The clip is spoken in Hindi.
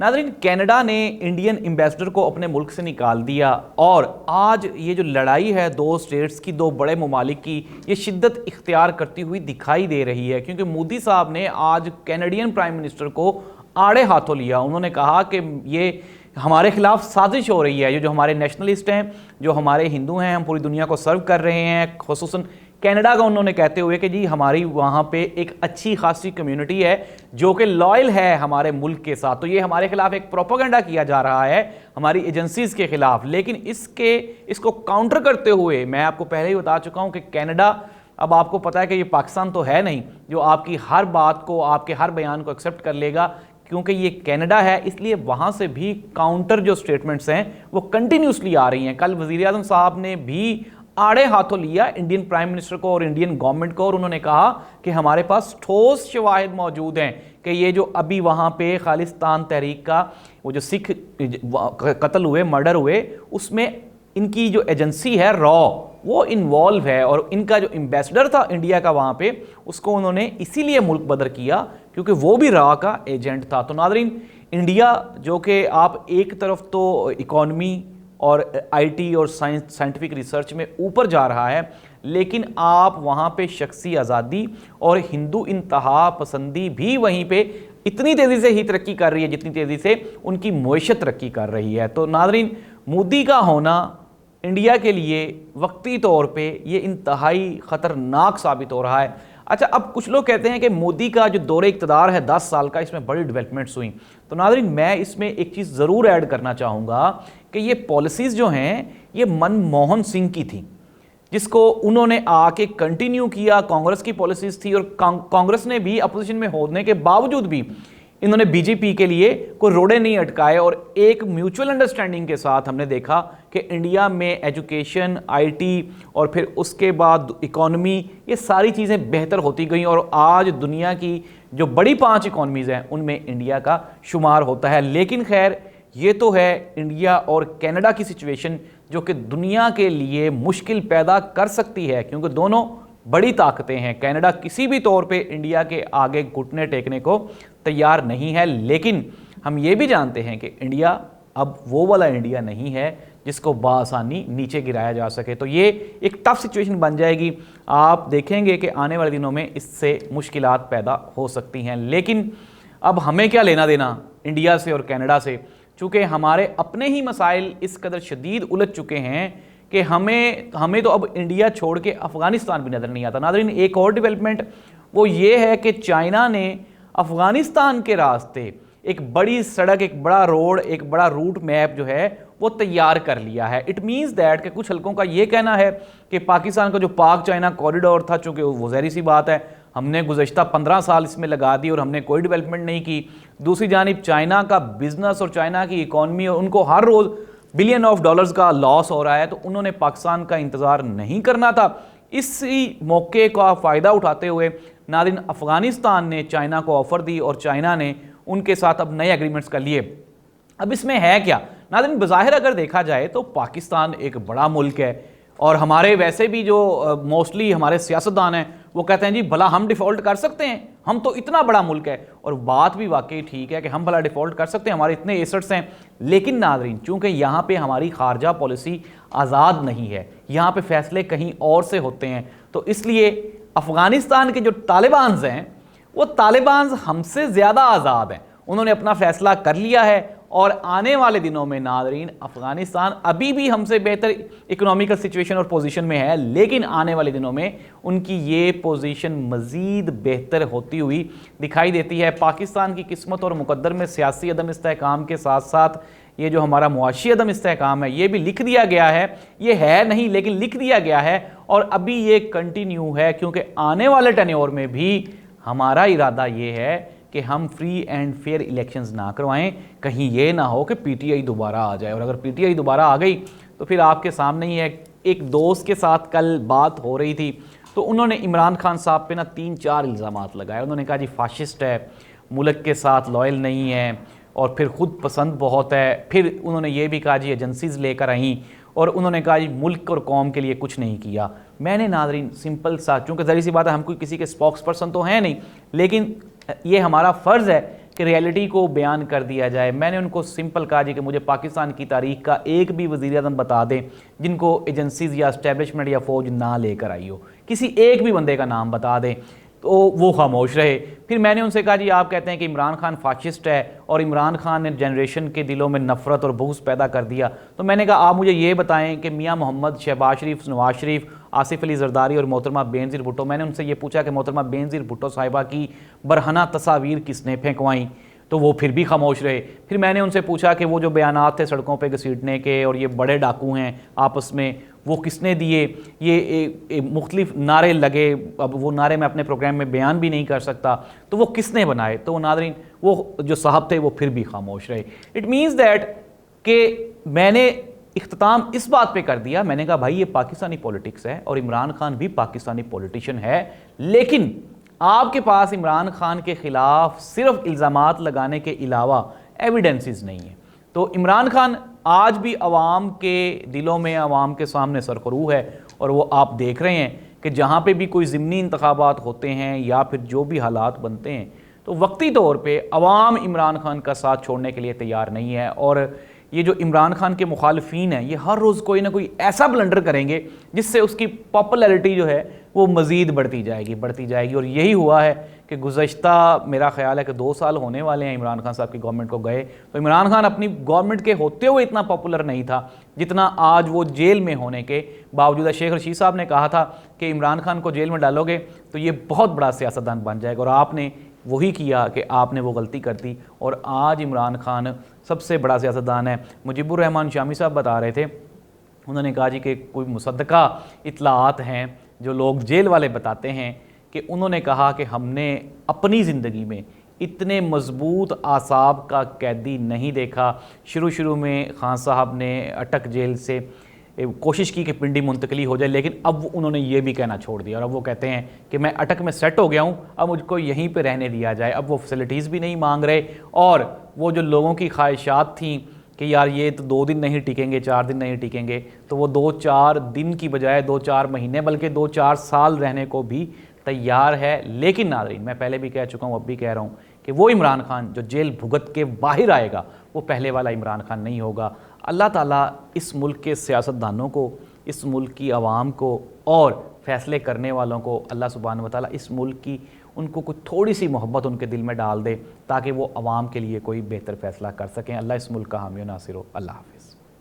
नाज़रीन, कनाडा ने इंडियन एम्बेसडर को अपने मुल्क से निकाल दिया और आज ये जो लड़ाई है दो स्टेट्स की, दो बड़े ममालिक की, ये शिद्दत इख्तियार करती हुई दिखाई दे रही है क्योंकि मोदी साहब ने आज कैनेडियन प्राइम मिनिस्टर को आड़े हाथों लिया। उन्होंने कहा कि ये हमारे खिलाफ साजिश हो रही है, ये जो हमारे नेशनलिस्ट हैं, जो हमारे हिंदू हैं, हम पूरी दुनिया को सर्व कर रहे हैं, खुसूसन कनाडा का, उन्होंने कहते हुए कि जी हमारी वहाँ पे एक अच्छी खासी कम्युनिटी है जो कि लॉयल है हमारे मुल्क के साथ, तो ये हमारे खिलाफ एक प्रोपेगेंडा किया जा रहा है हमारी एजेंसीज़ के खिलाफ। लेकिन इसको काउंटर करते हुए मैं आपको पहले ही बता चुका हूँ कि कनाडा, अब आपको पता है कि ये पाकिस्तान तो है नहीं जो आपकी हर बात को, आपके हर बयान को एक्सेप्ट कर लेगा, क्योंकि ये कनाडा है, इसलिए वहाँ से भी काउंटर जो स्टेटमेंट्स हैं वो कंटिन्यूसली आ रही हैं। कल वज़ीर आज़म साहब ने भी आड़े हाथों लिया इंडियन प्राइम मिनिस्टर को और इंडियन गवर्नमेंट को, और उन्होंने कहा कि हमारे पास ठोस शवाहिद मौजूद हैं कि ये जो अभी वहाँ पे खालिस्तान तहरीक का वो जो सिख कत्ल हुए, मर्डर हुए, उसमें इनकी जो एजेंसी है रॉ वो इन्वॉल्व है, और इनका जो एम्बेसडर था इंडिया का वहाँ पे, उसको उन्होंने इसीलिए मुल्क बदर किया क्योंकि वो भी रॉ का एजेंट था। तो नाज़रीन, इंडिया जो कि आप एक तरफ तो इकॉनमी और आईटी और साइंटिफिक रिसर्च में ऊपर जा रहा है, लेकिन आप वहाँ पे शख्सी आज़ादी और हिंदू इंतहा पसंदी भी वहीं पे इतनी तेज़ी से ही तरक्की कर रही है जितनी तेज़ी से उनकी मईशत तरक्की कर रही है। तो नाज़रीन, मोदी का होना इंडिया के लिए वक्ती तौर पे ये इंतहाई ख़तरनाक साबित हो रहा है। अच्छा, अब कुछ लोग कहते हैं कि मोदी का जो दौरे इक़्तिदार है 10 साल का, इसमें बड़ी डेवलपमेंट्स हुई। तो नाज़रीन, मैं इसमें एक चीज़ ज़रूर ऐड करना चाहूँगा कि ये पॉलिसीज़ जो हैं ये मनमोहन सिंह की थी, जिसको उन्होंने आके कंटिन्यू किया। कांग्रेस की पॉलिसीज़ थी और कांग्रेस ने भी अपोजिशन में होने के बावजूद भी इन्होंने बीजेपी के लिए कोई रोड़े नहीं अटकाए, और एक म्यूचुअल अंडरस्टैंडिंग के साथ हमने देखा कि इंडिया में एजुकेशन, आईटी और फिर उसके बाद इकॉनमी, ये सारी चीज़ें बेहतर होती गई, और आज दुनिया की जो बड़ी 5 इकॉनमीज़ हैं उनमें इंडिया का शुमार होता है। लेकिन खैर, ये तो है इंडिया और कनाडा की सिचुएशन जो कि दुनिया के लिए मुश्किल पैदा कर सकती है, क्योंकि दोनों बड़ी ताकतें हैं। कनाडा किसी भी तौर पे इंडिया के आगे घुटने टेकने को तैयार नहीं है, लेकिन हम ये भी जानते हैं कि इंडिया अब वो वाला इंडिया नहीं है जिसको बासानी नीचे गिराया जा सके। तो ये एक टफ सिचुएशन बन जाएगी। आप देखेंगे कि आने वाले दिनों में इससे मुश्किलात पैदा हो सकती हैं। लेकिन अब हमें क्या लेना देना इंडिया से और कनाडा से, चूँकि हमारे अपने ही मसाइल इस कदर शदीद उलझ चुके हैं कि हमें तो अब इंडिया छोड़ के अफ़गानिस्तान भी नज़र नहीं आता। नाज़रीन, एक और डेवलपमेंट वो ये है कि चाइना ने अफ़गानिस्तान के रास्ते एक बड़ी सड़क, एक बड़ा रोड, एक बड़ा रूट मैप जो है वो तैयार कर लिया है। इट मीन्स दैट कि कुछ हल्कों का ये कहना है कि पाकिस्तान का जो पाक चाइना कॉरिडोर था, चूँकि वो ज़ाहिर सी बात है हमने गुज़श्ता 15 साल इसमें लगा दी और हमने कोई डेवलपमेंट नहीं की। दूसरी जानिब चाइना का बिज़नेस और चाइना की इकॉनमी, और उनको हर रोज़ बिलियन ऑफ डॉलर्स का लॉस हो रहा है, तो उन्होंने पाकिस्तान का इंतज़ार नहीं करना था। इसी मौके का फ़ायदा उठाते हुए नाज़रीन, अफ़गानिस्तान ने चाइना को ऑफ़र दी और चाइना ने उनके साथ अब नए एग्रीमेंट्स कर लिए। अब इसमें है क्या नाज़रीन, बज़ाहिर अगर देखा जाए तो पाकिस्तान एक बड़ा मुल्क है, और हमारे वैसे भी जो मोस्टली हमारे सियासतदान हैं वो कहते हैं जी भला हम डिफ़ॉल्ट कर सकते हैं, हम तो इतना बड़ा मुल्क है, और बात भी वाकई ठीक है कि हम भला डिफ़ॉल्ट कर सकते हैं, हमारे इतने एसेट्स हैं। लेकिन नाज़रीन, चूँकि यहाँ पे हमारी खारजा पॉलिसी आज़ाद नहीं है, यहाँ पे फ़ैसले कहीं और से होते हैं, तो इसलिए अफ़गानिस्तान के जो तालिबान हैं वो तालिबान हमसे ज़्यादा आज़ाद हैं। उन्होंने अपना फ़ैसला कर लिया है, और आने वाले दिनों में नाज़रीन, अफ़गानिस्तान अभी भी हमसे बेहतर इकोनॉमिकल सिचुएशन और पोजीशन में है, लेकिन आने वाले दिनों में उनकी ये पोजीशन मज़ीद बेहतर होती हुई दिखाई देती है। पाकिस्तान की किस्मत और मुकद्दर में सियासी अदम इस्तेहकाम के साथ साथ ये जो हमारा मुआशी अदम इस्तेहकाम है ये भी लिख दिया गया है। ये है नहीं, लेकिन लिख दिया गया है, और अभी ये कंटिन्यू है, क्योंकि आने वाले टेन्योर में भी हमारा इरादा ये है कि हम फ्री एंड फेयर इलेक्शंस ना करवाएं। कहीं ये ना हो कि पीटीआई दोबारा आ जाए, और अगर पीटीआई दोबारा आ गई तो फिर आपके सामने ही है। एक दोस्त के साथ कल बात हो रही थी, तो उन्होंने इमरान खान साहब पे ना 3-4 इल्ज़ामात लगाए। उन्होंने कहा जी फाशिस्ट है, मुल्क के साथ लॉयल नहीं है, और फिर ख़ुद पसंद बहुत है। फिर उन्होंने ये भी कहा जी एजेंसीज़ लेकर आई, और उन्होंने कहा जी मुल्क और कौम के लिए कुछ नहीं किया। मैंने नाज़रीन सिंपल सा, चूँकि ज़ाहिर सी बात है हम कोई किसी के स्पोक्स पर्सन तो हैं नहीं, लेकिन ये हमारा फ़र्ज़ है कि रियलिटी को बयान कर दिया जाए। मैंने उनको सिंपल कहा जी कि मुझे पाकिस्तान की तारीख का एक भी वज़ीर आज़म बता दें जिनको एजेंसीज़ या इस्टेब्लिशमेंट या फ़ौज ना लेकर आई हो, किसी एक भी बंदे का नाम बता दें, तो वो खामोश रहे। फिर मैंने उनसे कहा जी आप कहते हैं कि इमरान खान फाशिस्ट है और इमरान खान ने जनरेशन के दिलों में नफ़रत और बुग़्ज़ पैदा कर दिया, तो मैंने कहा आप मुझे ये बताएं कि मियां मोहम्मद, शहबाज शरीफ, नवाज शरीफ, आसिफ अली जरदारी और मोहतरमा बेनज़ीर भुट्टो, मैंने उनसे ये पूछा कि मोहतरमा बेनज़ीर भुट्टो साहिबा की बरहना तस्वीर किसने फेंकवाई, तो वो फिर भी खामोश रहे। फिर मैंने उनसे पूछा कि वो जो बयानात थे सड़कों पे घसीटने के और ये बड़े डाकू हैं आपस में, वो किसने दिए, ये मुख्तलिफ नारे लगे, अब वो नारे मैं अपने प्रोग्राम में बयान भी नहीं कर सकता, तो वो किसने बनाए, तो वो नादरीन वो जो साहब थे वो फिर भी खामोश रहे। इट मीन्स दैट कि मैंने इख्तिताम इस बात पे कर दिया, मैंने कहा भाई ये पाकिस्तानी पॉलिटिक्स है और इमरान खान भी पाकिस्तानी पॉलिटिशियन है, लेकिन आपके पास इमरान खान के ख़िलाफ़ सिर्फ इल्ज़ामात लगाने के अलावा एविडेंसेस नहीं है। तो इमरान खान आज भी आवाम के दिलों में, आवाम के सामने सरखरू है, और वो आप देख रहे हैं कि जहाँ पे भी कोई ज़िमनी इंतखाबात होते हैं या फिर जो भी हालात बनते हैं, तो वक्ती तौर पे आवाम इमरान खान का साथ छोड़ने के लिए तैयार नहीं है। और ये जो इमरान खान के मुखालफीन हैं, ये हर रोज़ कोई ना कोई ऐसा ब्लंडर करेंगे जिससे उसकी पॉपुलैरिटी जो है वो मज़ीद बढ़ती जाएगी। और यही हुआ है कि गुज़श्ता मेरा ख़्याल है कि 2 साल होने वाले हैं इमरान खान साहब की गवर्नमेंट को गए, तो इमरान खान अपनी गवर्नमेंट के होते हुए इतना पॉपुलर नहीं था जितना आज वो जेल में होने के बावजूद। शेख रशीद साहब ने कहा था कि इमरान खान को जेल में डालोगे तो ये बहुत बड़ा सियासतदान बन जाएगा, और आपने वही किया कि आपने वो गलती कर दी, और आज इमरान खान सबसे बड़ा सियासतदान है। मुजीबुर रहमान शामी साहब बता रहे थे, उन्होंने कहा जी कि कोई मुसद्दका इत्तलाआत हैं जो लोग जेल वाले बताते हैं कि उन्होंने कहा कि हमने अपनी ज़िंदगी में इतने मजबूत आसाब का कैदी नहीं देखा। शुरू में खान साहब ने अटक जेल से कोशिश की कि पिंडी मुंतकली हो जाए, लेकिन अब उन्होंने ये भी कहना छोड़ दिया और अब वो कहते हैं कि मैं अटक में सेट हो गया हूँ, अब मुझको यहीं पे रहने दिया जाए। अब वो फैसिलिटीज़ भी नहीं मांग रहे, और वो जो लोगों की ख्वाहिशात थी कि यार ये तो 2 दिन नहीं टिकेंगे, 4 दिन नहीं टिकेंगे, तो वो 2-4 दिन की बजाय 2-4 महीने बल्कि 2-4 साल रहने को भी तैयार है। लेकिन नाज़रीन, मैं पहले भी कह चुका हूँ, अब भी कह रहा हूँ कि वो इमरान खान जो जेल भुगत के बाहर आएगा वो पहले वाला इमरान खान नहीं होगा। अल्लाह ताला इस मुल्क के सियासतदानों को, इस मुल्क की आवाम को और फ़ैसले करने वालों को अल्लाह सुब्हानहू व तआला इस मुल्क की उनको कुछ थोड़ी सी मोहब्बत उनके दिल में डाल दे ताकि वो आवाम के लिए कोई बेहतर फ़ैसला कर सकें। अल्लाह इस मुल्क का हामी व नासिर हो। अल्लाह हाफ़िज़।